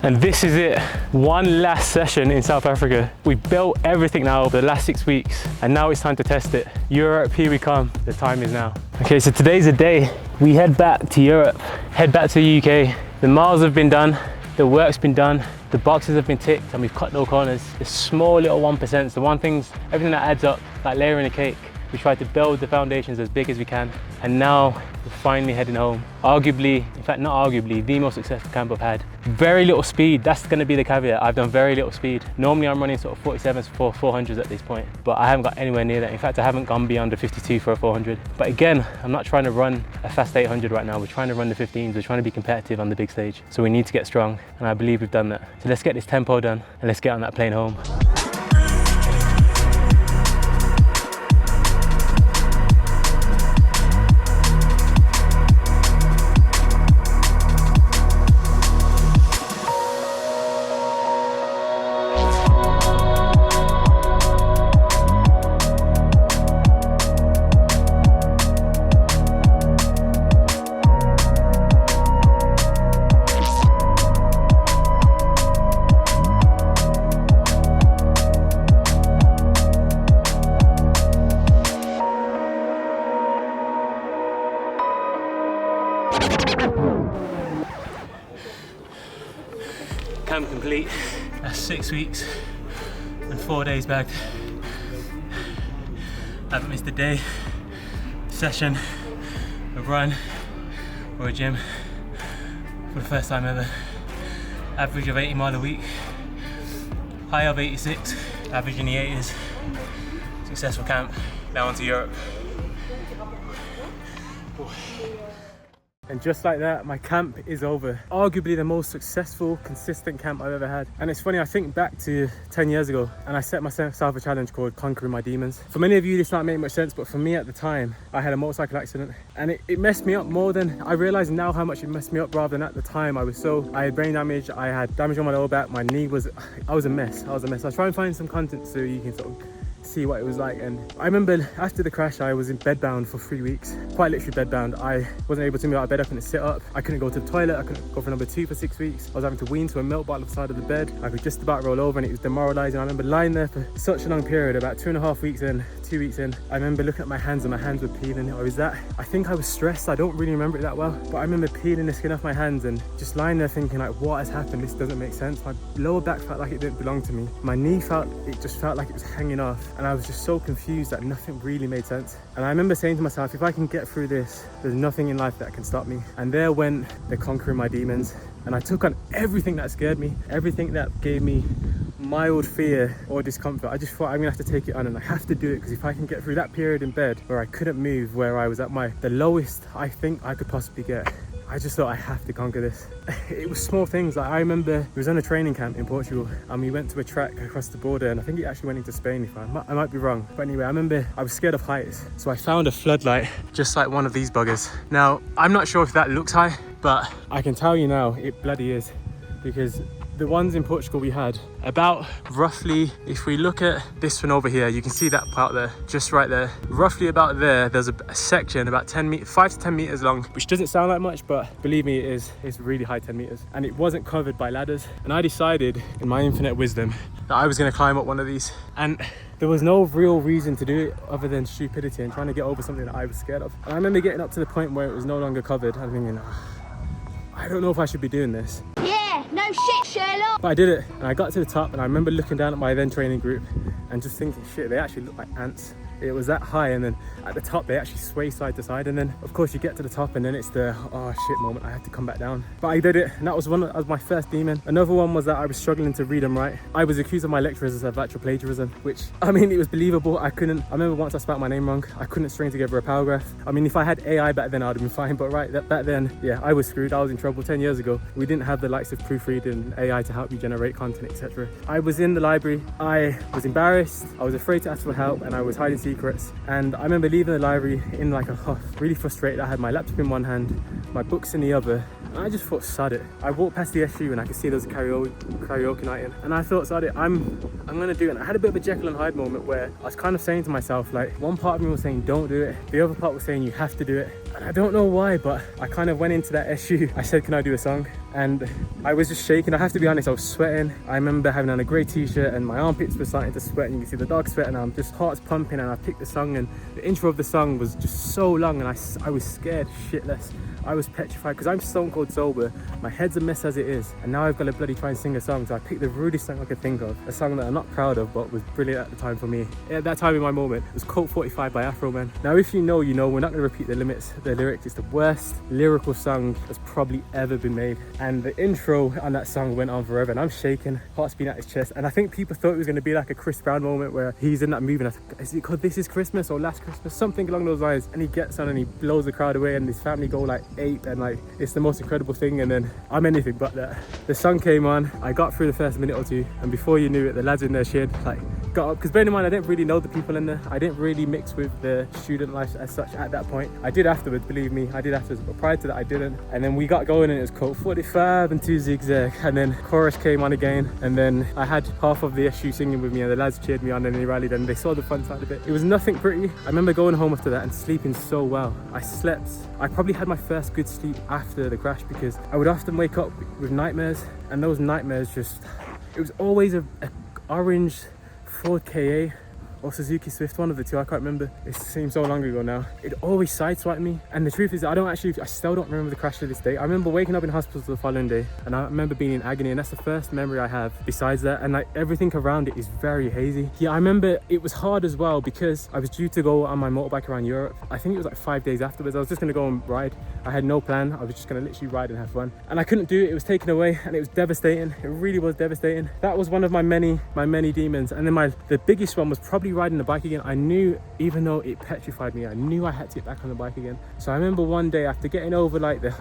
And this is it. One last session in South Africa. We've built everything now over the last 6 weeks, and now it's time to test it. Europe, here we come. The time is now. Okay, so today's the day. We head back to Europe, head back to the UK. The miles have been done, the work's been done, the boxes have been ticked, and we've cut no corners. The small little 1%, the one things, everything that adds up, like layering a cake. We tried to build the foundations as big as we can, and now we're finally heading home. Arguably, in fact not arguably, the most successful camp I've had. Very little speed, that's gonna be the caveat. I've done very little speed. Normally I'm running sort of 47s for 400s at this point, but I haven't got anywhere near that. In fact, I haven't gone beyond the 52 for a 400. But again, I'm not trying to run a fast 800 right now. We're trying to run the 15s. We're trying to be competitive on the big stage. So we need to get strong, and I believe we've done that. So let's get this tempo done, and let's get on that plane home. Camp complete. That's 6 weeks and 4 days back. I haven't missed a day, session, a run, or a gym for the first time ever. Average of 80 miles a week, high of 86, average in the 80s. Successful camp, now on to Europe. And just like that, my camp is over. Arguably the most successful, consistent camp I've ever had. And it's funny, I think back to 10 years ago, and I set myself a challenge called Conquering My Demons. For many of you, this might make much sense, but for me at the time, I had a motorcycle accident, and it messed me up more than, I realize now how much it messed me up rather than at the time. I had brain damage, I had damage on my lower back, my knee was, I was a mess. I was trying to find some content so you can sort of see what it was like. And I remember after the crash, I was in bedbound for 3 weeks, quite literally bedbound. I wasn't able to move out of bed, I couldn't sit up, I couldn't go to the toilet, I couldn't go for number 2 for 6 weeks. I was having to wean to a milk bottle at the side of the bed. I could just about roll over, and it was demoralizing. I remember lying there for such a long period, about 2.5 weeks in, 2 weeks in. I remember looking at my hands, and my hands were peeling. I think I was stressed, I don't really remember it that well, but I remember peeling the skin off my hands and just lying there thinking like, what has happened? This doesn't make sense. My lower back felt like it didn't belong to me. My knee just felt like it was hanging off, and I was just so confused that nothing really made sense. And I remember saying to myself, if I can get through this, there's nothing in life that can stop me. And there went the Conquering My Demons, and I took on everything that scared me, everything that gave me mild fear or discomfort. I just thought, I'm gonna have to take it on, and I have to do it, because if I can get through that period in bed where I couldn't move, where I was at the lowest I think I could possibly get, I just thought I have to conquer this. It was small things. Like I remember we was on a training camp in Portugal, and we went to a track across the border, and I think it actually went into Spain, if I might be wrong. But anyway, I remember I was scared of heights, so I found a floodlight just like one of these buggers. Now, I'm not sure if that looks high, but I can tell you now it bloody is, because the ones in Portugal we had about roughly, if we look at this one over here, you can see that part there, just right there, roughly about there's a section about 5 to 10 meters long, which doesn't sound like much, but believe me, it's really high, 10 meters, and it wasn't covered by ladders. And I decided in my infinite wisdom that I was going to climb up one of these, and there was no real reason to do it other than stupidity and trying to get over something that I was scared of. And I remember getting up to the point where it was no longer covered, and thinking, I don't know if I should be doing this. No shit, Sherlock! But I did it, and I got to the top, and I remember looking down at my then training group and just thinking, shit, they actually look like ants. It was that high, and then at the top they actually sway side to side, and then of course you get to the top, and then it's the oh shit moment, I have to come back down. But I did it, and that was my first demon. Another one was that I was struggling to read and write. I was accused of my lecturers of actual plagiarism, which, I mean, it was believable. I remember once I spelled my name wrong, I couldn't string together a paragraph. I mean, if I had AI back then, I'd have been fine, but back then, yeah, I was screwed. I was in trouble. 10 years ago, we didn't have the likes of proofreading and AI to help you generate content, etc. I was in the library, I was embarrassed, I was afraid to ask for help, and I was hiding secrets. And I remember leaving the library in like a huff, really frustrated. I had my laptop in one hand, my books in the other, and I just thought, sod it. I walked past the SU and I could see there was a karaoke night in, and I thought, sod it, I'm gonna do it. And I had a bit of a Jekyll and Hyde moment where I was kind of saying to myself, like, one part of me was saying don't do it, the other part was saying you have to do it. And I don't know why, but I kind of went into that SU. I said, can I do a song? And I was just shaking. I have to be honest, I was sweating. I remember having on a grey t-shirt and my armpits were starting to sweat, and you can see the dog sweat, and I'm just heart's pumping, and I picked the song, and the intro of the song was just so long, and I was scared shitless. I was petrified because I'm stone cold sober. My head's a mess as it is, and now I've got to bloody try and sing a song. So I picked the rudest song I could think of, a song that I'm not proud of but was brilliant at the time for me. At that time in my moment, it was Colt 45 by Afro Man. Now if you know, you know. We're not going to repeat the lyrics. It's the worst lyrical song that's probably ever been made, and the intro on that song went on forever, and I'm shaking, heart's beating at his chest. And I think people thought it was going to be like a Chris Brown moment where he's in that movie and I think, is it called This Is Christmas or Last Christmas, something along those lines, and he gets on and he blows the crowd away and his family go like ape, and like it's the most incredible thing. And then I'm anything but that. The song came on, I got through the first minute or two, and before you knew it, the lads in there shed like got up, because bear in mind I didn't really know the people in there. I didn't really mix with the student life as such at that point. I did afterwards, believe me, I did afterwards, but prior to that I didn't. And then we got going and it was Colt 45 and 2 zigzag, and then chorus came on again, and then I had half of the SU singing with me, and the lads cheered me on, and they rallied and they saw the fun side of it. It was nothing pretty. I remember going home after that and sleeping so well. I probably had my first good sleep after the crash, because I would often wake up with nightmares, and those nightmares just, it was always a orange Ford KA or Suzuki Swift, one of the two, I can't remember. It seems so long ago now. It always sideswiped me, and the truth is I still don't remember the crash to this day. I remember waking up in hospital the following day, and I remember being in agony, and that's the first memory I have besides that, and like everything around it is very hazy. Yeah, I remember it was hard as well because I was due to go on my motorbike around Europe. I think it was like 5 days afterwards. I was just gonna go and ride. I had no plan. I was just gonna literally ride and have fun, and I couldn't do it. It was taken away, and it was devastating. It really was devastating. That was one of my many demons. And then the biggest one was probably riding the bike again. I knew, even though it petrified me, I knew I had to get back on the bike again. So I remember one day, after getting over like the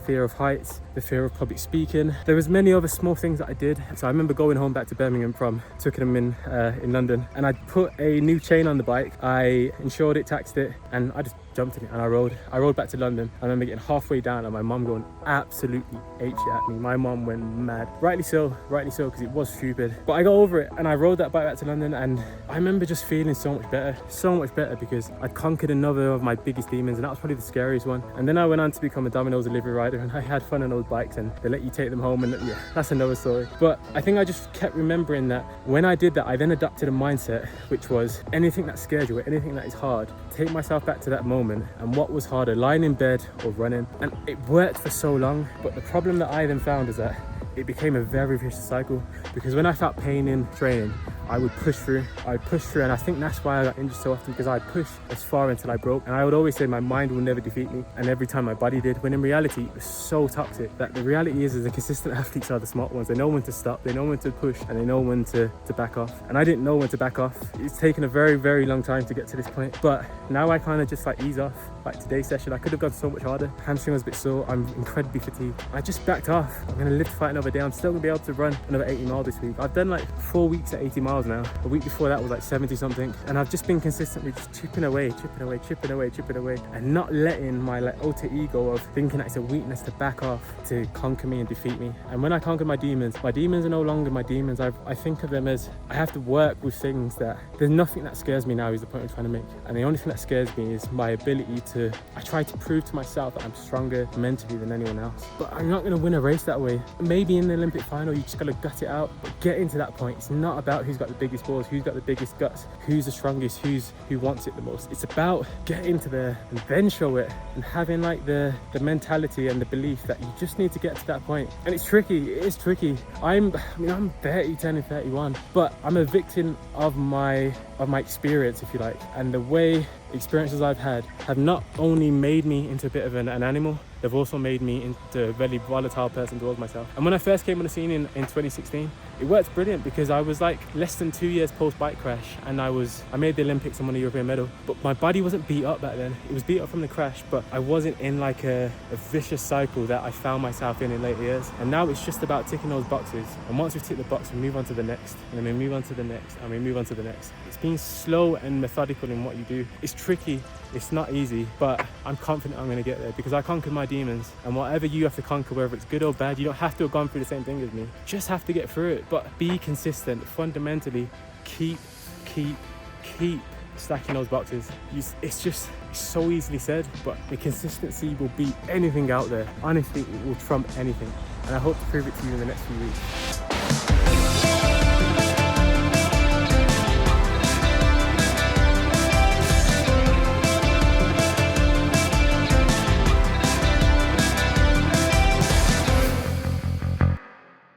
fear of heights, the fear of public speaking, there was many other small things that I did. So I remember going home back to Birmingham from Twickenham in London, and I put a new chain on the bike. I insured it, taxed it, and I just jumped in it and I rode back to London. I remember getting halfway down and my mum going absolutely apeshit at me. My mum went mad, rightly so, because it was stupid, but I got over it and I rode that bike back to London, and I remember just feeling so much better because I'd conquered another of my biggest demons, and that was probably the scariest one. And then I went on to become a Domino's delivery rider, and I had fun on those bikes, and they let you take them home, and yeah, that's another story. But I think I just kept remembering that when I did that, I then adopted a mindset which was anything that scares you, anything that is hard, take myself back to that moment. And what was harder, lying in bed or running? And it worked for so long, but the problem that I then found is that it became a very vicious cycle, because when I felt pain in training, I would push through, and I think that's why I got injured so often, because I'd push as far until I broke. And I would always say my mind will never defeat me, and every time my body did, when in reality it was so toxic that the reality is the consistent athletes are the smart ones. They know when to stop, they know when to push, and they know when to back off. And I didn't know when to back off. It's taken a very, very long time to get to this point, but now I kind of just like ease off. Like today's session, I could have gone so much harder. Hamstring was a bit sore, I'm incredibly fatigued. I just backed off. I'm gonna live to fight another day. I'm still gonna be able to run another 80 miles this week. I've done like 4 weeks at 80 miles now. A week before that was like 70 something. And I've just been consistently just chipping away, and not letting my like alter ego of thinking that it's a weakness to back off to conquer me and defeat me. And when I conquer my demons are no longer my demons. I think of them as I have to work with things that there's nothing that scares me now is the point I'm trying to make. And the only thing that scares me is my ability I try to prove to myself that I'm stronger mentally than anyone else. But I'm not going to win a race that way. Maybe in the Olympic final, you just got to gut it out. But getting to that point, it's not about who's got the biggest balls, who's got the biggest guts, who's the strongest, who wants it the most. It's about getting to there and then show it, and having like the mentality and the belief that you just need to get to that point. And it's tricky. It is tricky. I'm 30, turning 31, but I'm a victim of my experience, if you like, and the way experiences I've had have not only made me into a bit of an animal, they've also made me into a very volatile person towards myself. And when I first came on the scene in 2016, it worked brilliant because I was like less than 2 years post bike crash, and I made the Olympics and won a European medal, but my body wasn't beat up back then. It was beat up from the crash, but I wasn't in like a vicious cycle that I found myself in later years. And now it's just about ticking those boxes, and once we tick the box, we move on to the next, and then we move on to the next, and we move on to the next. It's being slow and methodical in what you do. It's tricky, it's not easy, but I'm confident I'm going to get there because I conquered my demons. And whatever you have to conquer, whether it's good or bad, you don't have to have gone through the same thing as me. Just have to get through it, but be consistent. Fundamentally, keep stacking those boxes. It's so easily said, but the consistency will beat anything out there. Honestly, it will trump anything, and I hope to prove it to you in the next few weeks.